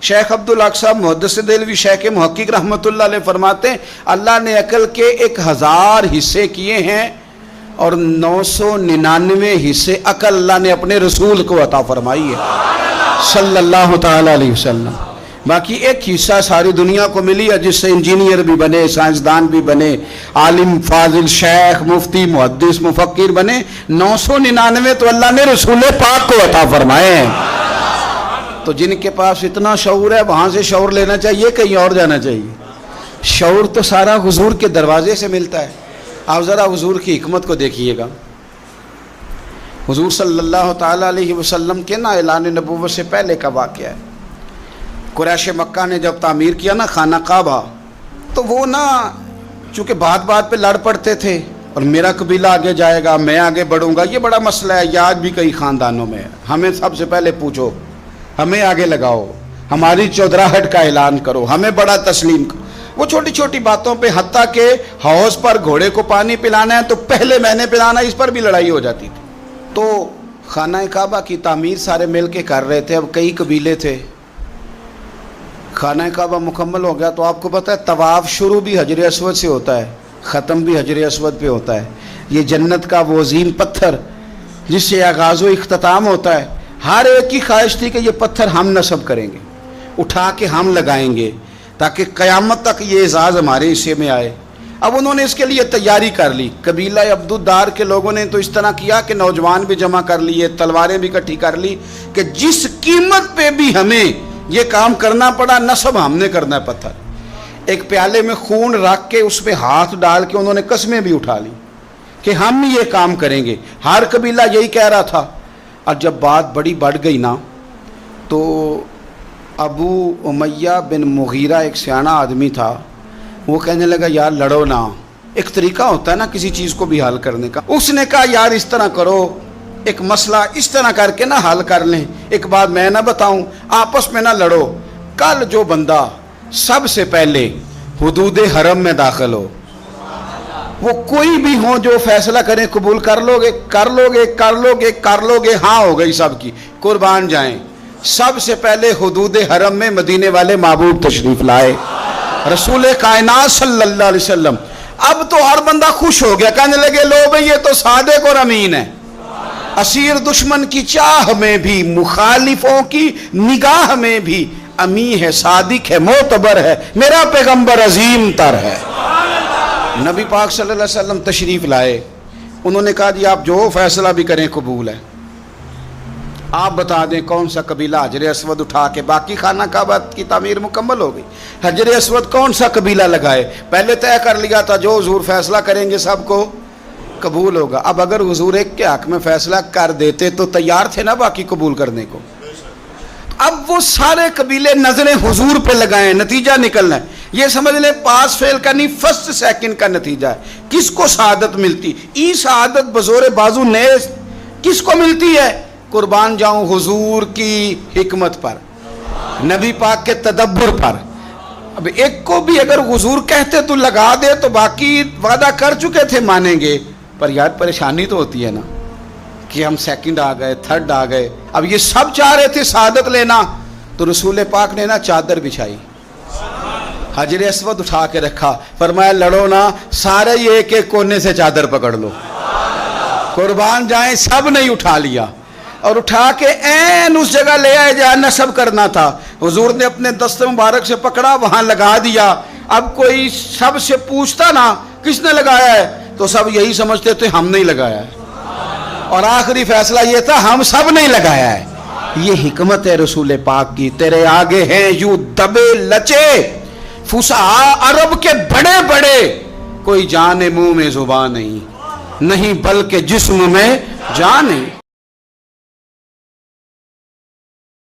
शेख अब्दुल हक साहब मुहद्दिस देलवी शेख मुहक्किक रहमतुल्लाह अलैह फरमाते हैं अल्लाह ने अकल के 1000 हिस्से किए हैं और 999 हिस्से अकल अल्लाह ने अपने रसूल को अता फरमाई है सल्लल्लाहु ताला अलैहि वसल्लम। बाकी एक हिस्सा सारी दुनिया को मिली है जिससे इंजीनियर भी बने, साइंसदान भी बने, आलिम फाजिल शेख मुफ्ती मुहद्दिस मुफक्किर बने। 999 तो अल्लाह ने रसूल पाक को अता फरमाए हैं। तो जिनके पास इतना शऊर है वहां से शऊर लेना चाहिए, कहीं और जाना चाहिए? शऊर तो सारा हुजूर के दरवाजे से मिलता है। आप ज़रा हुजूर की हिकमत को देखिएगा। हुजूर सल्लल्लाहु ताला अलैहि वसल्लम के ना ऐलान नबूवत से पहले का वाक़या है। कुरैश मक्का ने जब तामीर किया ना खाना काबा, तो वो ना चूँकि बात बात पे लड़ पड़ते थे और मेरा कबीला आगे जाएगा, मैं आगे बढ़ूंगा, ये बड़ा मसला है। ये आज भी कई ख़ानदानों में है। हमें सबसे पहले पूछो, हमें आगे लगाओ, हमारी चौधराहट का ऐलान करो, हमें बड़ा तस्लीम करो। वो छोटी छोटी बातों पे, हत्ता के हौज पर घोड़े को पानी पिलाना है तो पहले मैंने पिलाना, इस पर भी लड़ाई हो जाती थी। तो खाना काबा की तामीर सारे मिल के कर रहे थे। अब कई कबीले थे। खाना काबा मुकम्मल हो गया तो आपको पता है तवाफ़ शुरू भी हजर अस्वद से होता है, ख़त्म भी हजर अस्वद पे होता है। ये जन्नत का वो अज़ीम पत्थर जिससे आगाज़ व इख्तिताम होता है। हर एक की ख्वाहिश थी कि ये पत्थर हम नस्ब करेंगे, उठा के हम लगाएंगे ताकि क़यामत तक ये एजाज़ हमारे हिस्से में आए। अब उन्होंने इसके लिए तैयारी कर ली। कबीला अब्दुद्दार के लोगों ने तो इस तरह किया कि नौजवान भी जमा कर लिए, तलवारें भी इकट्ठी कर ली कि जिस कीमत पे भी हमें ये काम करना पड़ा, नस्ब हमने करना है पत्थर। एक प्याले में खून रख के उस पर हाथ डाल के उन्होंने कस्में भी उठा ली कि हम ये काम करेंगे। हर कबीला यही कह रहा था। और जब बात बड़ी बढ़ गई ना, तो अबू उमैया बिन मुगीरा एक सियाना आदमी था। वो कहने लगा यार लड़ो ना, एक तरीका होता है ना किसी चीज़ को भी हल करने का। उसने कहा यार इस तरह करो, एक मसला इस तरह करके ना हल कर लें। एक बात मैं ना बताऊं, आपस में ना लड़ो। कल जो बंदा सबसे पहले हुदूदे हरम में दाखिल हो, वो कोई भी हो, जो फैसला करें कबूल कर लोगे, कर लोगे, कर लोगे, कर लोगे, हाँ हो गई सबकी, कुर्बान जाएं। सबसे पहले हुदूदे हरम में मदीने वाले महबूब तशरीफ लाए, रसूल कायनात सल्लल्लाहु अलैहि वसल्लम। अब तो हर बंदा खुश हो गया, कहने लगे लो भाई ये तो सादिक और अमीन है। असीर दुश्मन की चाह में भी, मुखालिफों की निगाह में भी अमी है, सादिक है, मोतबर है, मेरा पैगंबर अजीम तर है। नबी पाक सल्लल्लाहु अलैहि वसल्लम तशरीफ लाए। उन्होंने कहा जी आप जो फैसला भी करें कबूल है। आप बता दें कौन सा कबीला हजर अस्वद उठा के, बाकी खाना काबा की तामीर मुकम्मल हो गई, हजर अस्वद कौन सा कबीला लगाए। पहले तय कर लिया था जो हुजूर फैसला करेंगे सबको कबूल होगा। अब अगर हुजूर एक के हक में फैसला कर देते तो तैयार थे ना बाकी कबूल करने को। अब वो सारे कबीले नजरें हुजूर पे लगाए, नतीजा निकलना है। ये समझ ले पास फेल का नहीं, फर्स्ट सेकंड का नतीजा है। किसको शहादत मिलती? ई शहादत बजोरे बाजू ने किसको मिलती है? कुर्बान जाऊं हुजूर की हिकमत पर, नबी पाक के तदब्बुर पर। अब एक को भी अगर हुजूर कहते तो लगा दे तो बाकी वादा कर चुके थे मानेंगे, पर यार परेशानी तो होती है ना कि हम सेकंड आ गए, थर्ड आ गए। अब ये सब चाह रहे थे शहादत लेना, तो रसूल पाक ने ना चादर बिछाई, हजर अस्वद उठा के रखा, फरमाया लड़ो ना, सारे ये एक एक कोने से चादर पकड़ लो, कुर्बान जाएं। सब ने उठा लिया और उठा के ऐन उस जगह ले आए जहाँ नस्ब करना था। हुजूर ने अपने दस्त मुबारक से पकड़ा, वहां लगा दिया। अब कोई सबसे पूछता ना किसने लगाया है, तो सब यही समझते थे हमने ही लगाया है। और आखिरी फैसला ये था हम सब ने लगाया है। ये हिकमत है रसूल पाक की। तेरे आगे हैं यूं दबे लचे फुसा अरब के बड़े बड़े, कोई जाने मुंह में जुबान नहीं, नहीं बल्कि जिस्म में जान नहीं।